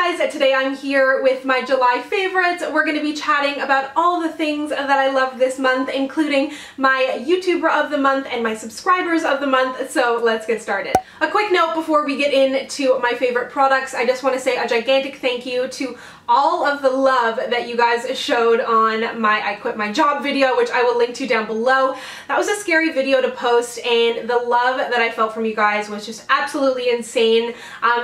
guys, today I'm here with my July favorites. We're going to be chatting about all the things that I love this month, including my YouTuber of the month and my subscribers of the month, so let's get started. A quick note before we get into my favorite products, I just want to say a gigantic thank you to all of the love that you guys showed on my I Quit My Job video, which I will link to down below. That was a scary video to post, and the love that I felt from you guys was just absolutely insane.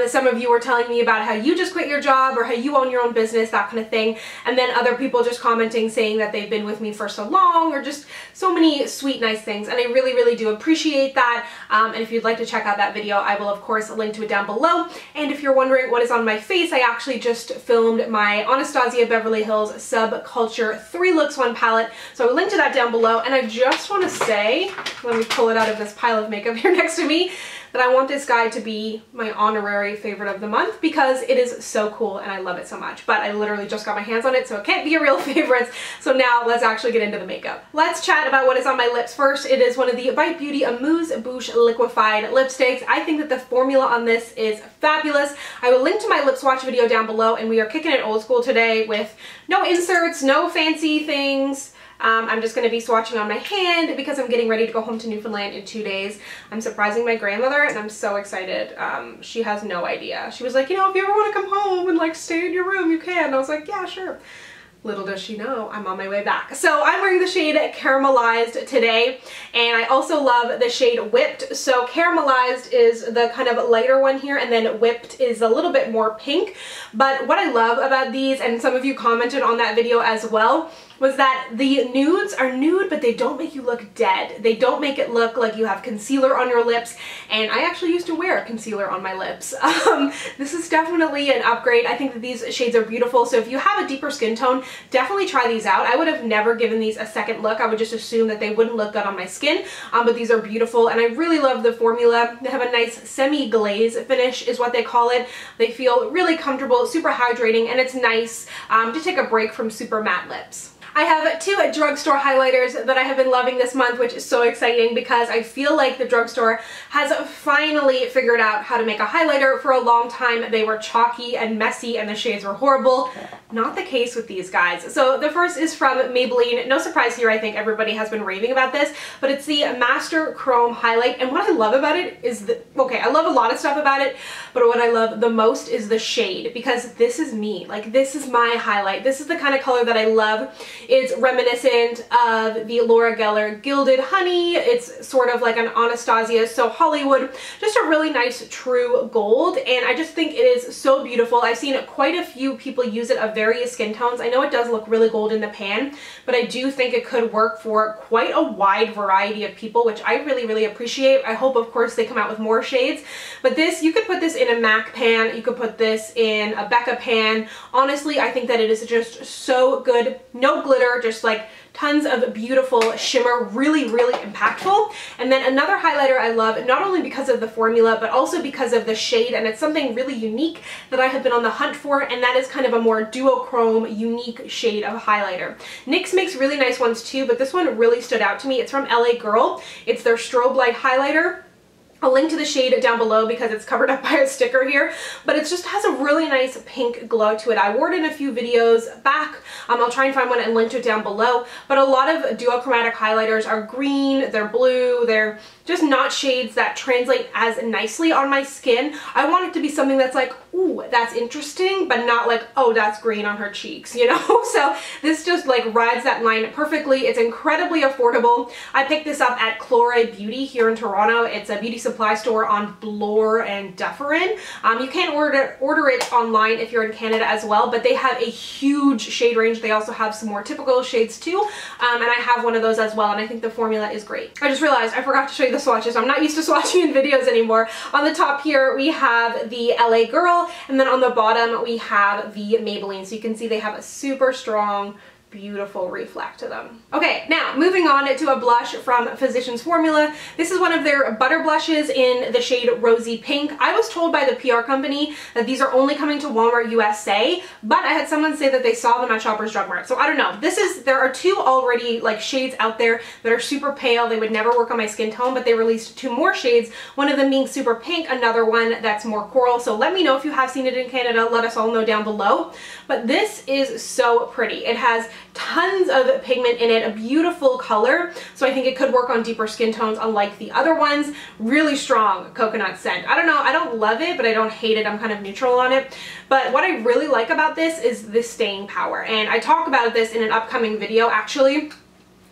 Some of you were telling me about how you just quit your job or how you own your own business, that kind of thing, and then other people just commenting saying that they've been with me for so long, or just so many sweet, nice things, and I really do appreciate that. And if you'd like to check out that video, I will of course link to it down below. And if you're wondering what is on my face, I actually just filmed my Anastasia Beverly Hills Subculture 3 Looks 1 palette, so I'll link to that down below. And I just want to say, let me pull it out of this pile of makeup here next to me, that I want this guy to be my honorary favorite of the month because it is so cool and I love it so much. But I literally just got my hands on it, so it can't be a real favorite. So now let's actually get into the makeup. Let's chat about what is on my lips first. It is one of the Bite Beauty Amuse Bouche liquefied lipsticks. I think that the formula on this is fabulous. I will link to my lip swatch video down below, and we are kicking it old school today with no inserts, no fancy things. I'm just going to be swatching on my hand because I'm getting ready to go home to Newfoundland in 2 days. I'm surprising my grandmother and I'm so excited. She has no idea. She was like, you know, if you ever want to come home and like stay in your room, you can. And I was like, yeah, sure. Little does she know, I'm on my way back. So I'm wearing the shade Caramelized today, and I also love the shade Whipped. So Caramelized is the kind of lighter one here, and then Whipped is a little bit more pink. But what I love about these, and some of you commented on that video as well, was that the nudes are nude, but they don't make you look dead. They don't make it look like you have concealer on your lips, and I actually used to wear concealer on my lips. This is definitely an upgrade. I think that these shades are beautiful, so if you have a deeper skin tone, definitely try these out. I would have never given these a second look. I would just assume that they wouldn't look good on my skin, but these are beautiful, and I really love the formula. They have a nice semi-glaze finish is what they call it. They feel really comfortable, super hydrating, and it's nice to take a break from super matte lips. I have two drugstore highlighters that I have been loving this month, which is so exciting because I feel like the drugstore has finally figured out how to make a highlighter. For a long time, they were chalky and messy and the shades were horrible. Not the case with these guys. So the first is from Maybelline. No surprise here, I think everybody has been raving about this, but it's the Master Chrome Highlight. And what I love about it is that, okay, I love a lot of stuff about it, but what I love the most is the shade, because this is me. Like, this is my highlight. This is the kind of color that I love. It's reminiscent of the Laura Geller Gilded Honey. It's sort of like an Anastasia So Hollywood, just a really nice true gold, and I just think it is so beautiful. I've seen quite a few people use it of various skin tones. I know it does look really gold in the pan, but I do think it could work for quite a wide variety of people, which I really appreciate. I hope, of course, they come out with more shades, but this, you could put this in a MAC pan, you could put this in a Becca pan. Honestly, I think that it is just so good. No glitter, just like tons of beautiful shimmer, really impactful. And then another highlighter I love, not only because of the formula, but also because of the shade, and it's something really unique that I have been on the hunt for, and that is kind of a more duochrome, unique shade of highlighter. NYX makes really nice ones too, but this one really stood out to me. It's from LA Girl. It's their Strobe Light highlighter. I'll link to the shade down below because it's covered up by a sticker here, but it just has a really nice pink glow to it. I wore it in a few videos back. I'll try and find one and link to it down below, but a lot of duochromatic highlighters are green, they're blue, they're just not shades that translate as nicely on my skin. I want it to be something that's like, ooh, that's interesting, but not like, oh, that's green on her cheeks, you know? So this just like rides that line perfectly. It's incredibly affordable. I picked this up at Clore Beauty here in Toronto. It's a beauty supply store on Bloor and Dufferin. You can order it online if you're in Canada as well, but they have a huge shade range. They also have some more typical shades too, and I have one of those as well, and I think the formula is great. I just realized I forgot to show you the swatches. I'm not used to swatching in videos anymore. On the top here we have the LA Girl, and then on the bottom we have the Maybelline. So you can see they have a super strong beautiful reflect to them. Okay, now moving on to a blush from Physicians Formula. This is one of their butter blushes in the shade Rosy Pink. I was told by the PR company that these are only coming to Walmart USA, but I had someone say that they saw them at Shoppers Drug Mart. So I don't know. There are two already like shades out there that are super pale. They would never work on my skin tone, but they released two more shades, one of them being super pink, another one that's more coral. So let me know if you have seen it in Canada. Let us all know down below. But this is so pretty. It has tons of pigment in it, a beautiful color, so I think it could work on deeper skin tones unlike the other ones. Really strong coconut scent. I don't know, I don't love it, but I don't hate it. I'm kind of neutral on it. But what I really like about this is the staying power, and I talk about this in an upcoming video actually.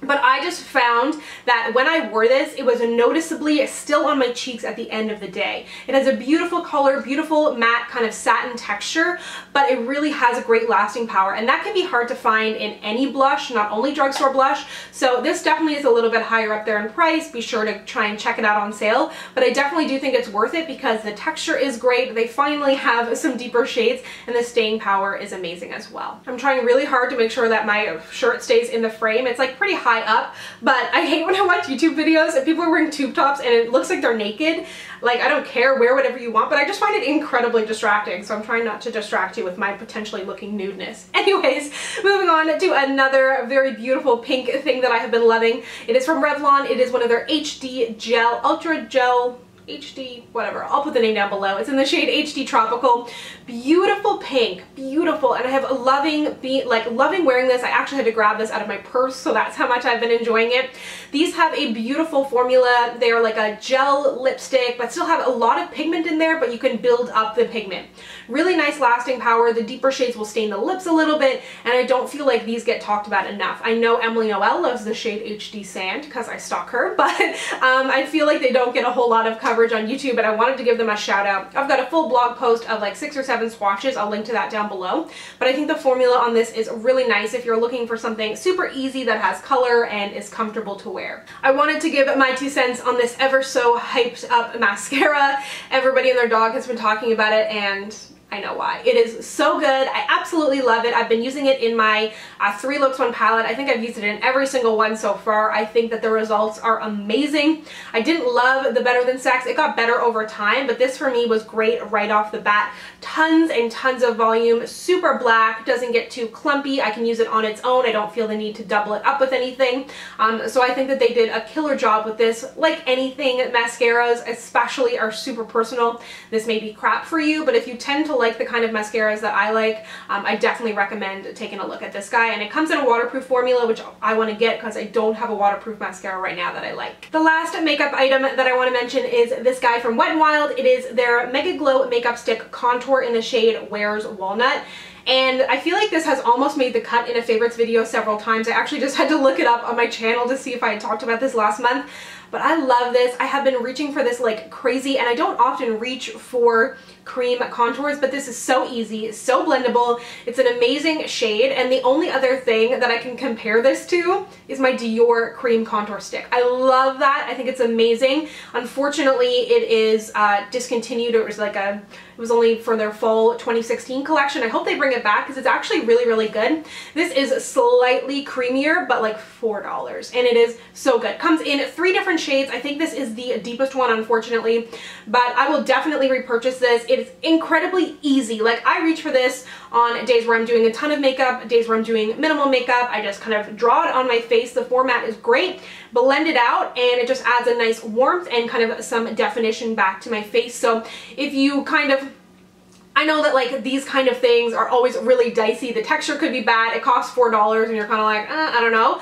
But I just found that when I wore this, it was noticeably still on my cheeks at the end of the day. It has a beautiful color, beautiful matte kind of satin texture, but it really has a great lasting power. And that can be hard to find in any blush, not only drugstore blush. So this definitely is a little bit higher up there in price. Be sure to try and check it out on sale. But I definitely do think it's worth it because the texture is great. They finally have some deeper shades and the staying power is amazing as well. I'm trying really hard to make sure that my shirt stays in the frame. It's like pretty high up, but I hate when I watch YouTube videos and people are wearing tube tops and it looks like they're naked. Like, I don't care, wear whatever you want, but I just find it incredibly distracting, so I'm trying not to distract you with my potentially looking nudeness. Anyways, moving on to another very beautiful pink thing that I have been loving. It is from Revlon. It is one of their HD Gel, Ultra Gel, HD, whatever. I'll put the name down below. It's in the shade HD Tropical. Beautiful pink, beautiful, and I have loving wearing this. I actually had to grab this out of my purse, so that's how much I've been enjoying it. These have a beautiful formula. They are like a gel lipstick, but still have a lot of pigment in there, but you can build up the pigment. Really nice lasting power. The deeper shades will stain the lips a little bit, and I don't feel like these get talked about enough. I know Emily Noel loves the shade HD Sand because I stalk her, but I feel like they don't get a whole lot of coverage on YouTube, and I wanted to give them a shout out. I've got a full blog post of like 6 or 7 swatches. I'll link to that down below. But I think the formula on this is really nice if you're looking for something super easy that has color and is comfortable to wear. I wanted to give my 2 cents on this ever so hyped up mascara. Everybody and their dog has been talking about it, and I know why. It is so good. I absolutely love it. I've been using it in my 3 Looks 1 palette. I think I've used it in every single one so far. I think that the results are amazing. I didn't love the Better Than Sex. It got better over time, but this for me was great right off the bat. Tons and tons of volume, super black, doesn't get too clumpy. I can use it on its own. I don't feel the need to double it up with anything. So I think that they did a killer job with this. Like anything, mascaras especially are super personal. This may be crap for you, but if you tend to like the kind of mascaras that I like, I definitely recommend taking a look at this guy. And it comes in a waterproof formula, which I want to get because I don't have a waterproof mascara right now that I like. The last makeup item that I want to mention is this guy from Wet n Wild. It is their Mega Glow Makeup Stick Contour in the shade Wears Walnut. And I feel like this has almost made the cut in a favorites video several times. I actually just had to look it up on my channel to see if I had talked about this last month. But I love this. I have been reaching for this like crazy, and I don't often reach for cream contours, but this is so easy, so blendable. It's an amazing shade, and the only other thing that I can compare this to is my Dior cream contour stick. I love that. I think it's amazing. Unfortunately, it is discontinued. It was only for their fall 2016 collection. I hope they bring it back because it's actually really, really good. This is slightly creamier, but like $4, and it is so good. Comes in 3 different shades. I think this is the deepest one, unfortunately, but I will definitely repurchase this. It is incredibly easy. Like, I reach for this on days where I'm doing a ton of makeup, days where I'm doing minimal makeup. I just kind of draw it on my face. The format is great. Blend it out, and it just adds a nice warmth and kind of some definition back to my face. So if you kind of, I know that like these kind of things are always really dicey. The texture could be bad. It costs $4 and you're kind of like, I don't know.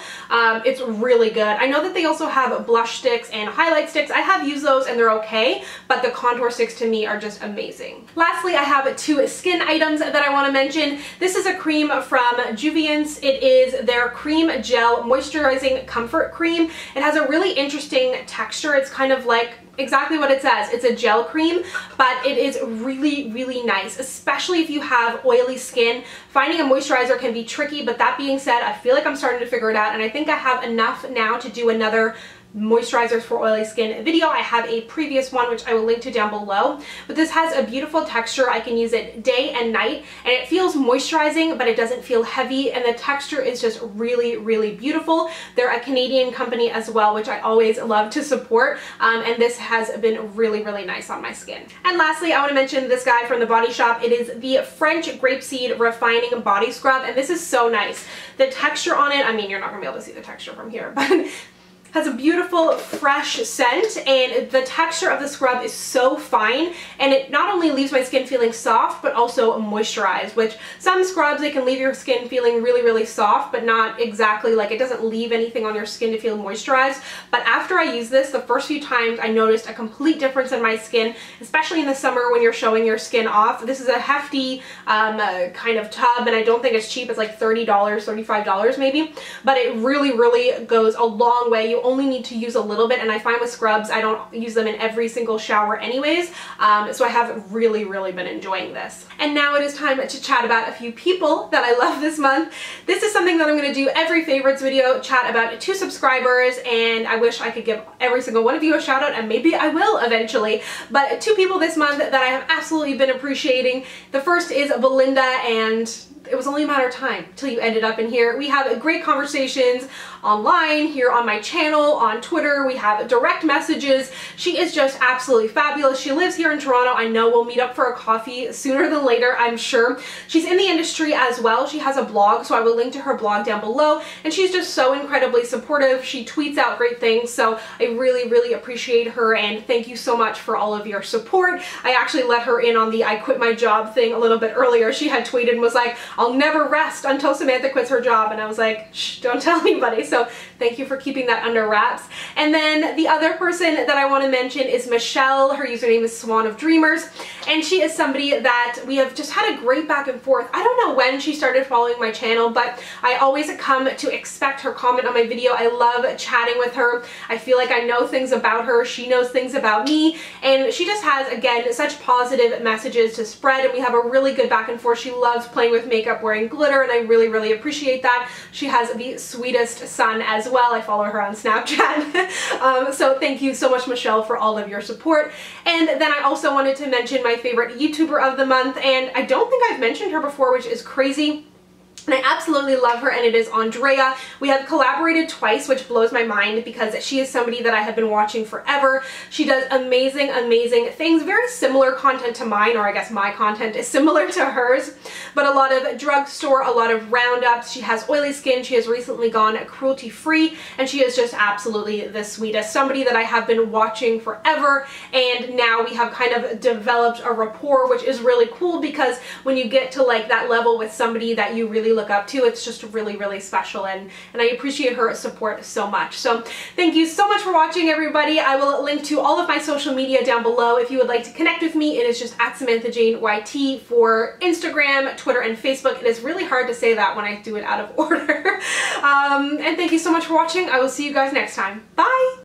It's really good. I know that they also have blush sticks and highlight sticks. I have used those and they're okay, but the contour sticks to me are just amazing. Lastly, I have 2 skin items that I want to mention. This is a cream from Juviance. It is their Cream Gel Moisturizing Comfort Cream. It has a really interesting texture. It's kind of like exactly what it says. It's a gel cream, but it is really, really nice, especially if you have oily skin. Finding a moisturizer can be tricky, but that being said, I feel like I'm starting to figure it out, and I think I have enough now to do another moisturizers for oily skin video. I have a previous one which I will link to down below, but this has a beautiful texture. I can use it day and night, and it feels moisturizing, but it doesn't feel heavy, and the texture is just really, really beautiful. They're a Canadian company as well, which I always love to support, and this has been really, really nice on my skin. And lastly, I want to mention this guy from The Body Shop. It is the French Grapeseed Refining Body Scrub, and this is so nice. The texture on it, I mean, you're not going to be able to see the texture from here, but has a beautiful fresh scent, and the texture of the scrub is so fine, and it not only leaves my skin feeling soft but also moisturized, which some scrubs, they can leave your skin feeling really, really soft, but not exactly, like, it doesn't leave anything on your skin to feel moisturized. But after I use this, the first few times I noticed a complete difference in my skin, especially in the summer when you're showing your skin off. This is a hefty kind of tub, and I don't think it's cheap. It's like $30, $35 maybe, but it really, really goes a long way. You only need to use a little bit, and I find with scrubs I don't use them in every single shower anyways, so I have really, really been enjoying this. And now it is time to chat about a few people that I love this month. This is something that I'm going to do every favorites video, chat about 2 subscribers, and I wish I could give every single one of you a shout out, and maybe I will eventually. But 2 people this month that I have absolutely been appreciating. The first is Belinda, and it was only a matter of time till you ended up in here. We have great conversations online, here on my channel, on Twitter. We have direct messages. She is just absolutely fabulous. She lives here in Toronto. I know we'll meet up for a coffee sooner than later, I'm sure. She's in the industry as well. She has a blog, so I will link to her blog down below, and she's just so incredibly supportive. She tweets out great things, so I really, really appreciate her, and thank you so much for all of your support. I actually let her in on the I quit my job thing a little bit earlier. She had tweeted and was like, I'll never rest until Samantha quits her job, and I was like, shh, don't tell anybody. So thank you for keeping that under wraps. And then the other person that I want to mention is Michelle. Her username is Swan of Dreamers, and she is somebody that we have just had a great back and forth. I don't know when she started following my channel, but I always come to expect her comment on my video. I love chatting with her. I feel like I know things about her. She knows things about me, and she just has, again, such positive messages to spread, and we have a really good back and forth. She loves playing with makeup, wearing glitter, and I really, really appreciate that. She has the sweetest son as well. I follow her on Snapchat. So thank you so much, Michelle, for all of your support. And then I also wanted to mention my favorite YouTuber of the month, and I don't think I've mentioned her before, which is crazy. And I absolutely love her, and it is Andrea. We have collaborated twice, which blows my mind because she is somebody that I have been watching forever. She does amazing, amazing things, very similar content to mine, or I guess my content is similar to hers, but a lot of drugstore, a lot of roundups. She has oily skin. She has recently gone cruelty-free, and she is just absolutely the sweetest. Somebody that I have been watching forever, and now we have kind of developed a rapport, which is really cool because when you get to like that level with somebody that you really look up to, it's just really, really special, and I appreciate her support so much. So thank you so much for watching, everybody. I will link to all of my social media down below if you would like to connect with me. It is just at Samantha Jane YT for Instagram, Twitter, and Facebook. It is really hard to say that when I do it out of order. And thank you so much for watching. I will see you guys next time. Bye!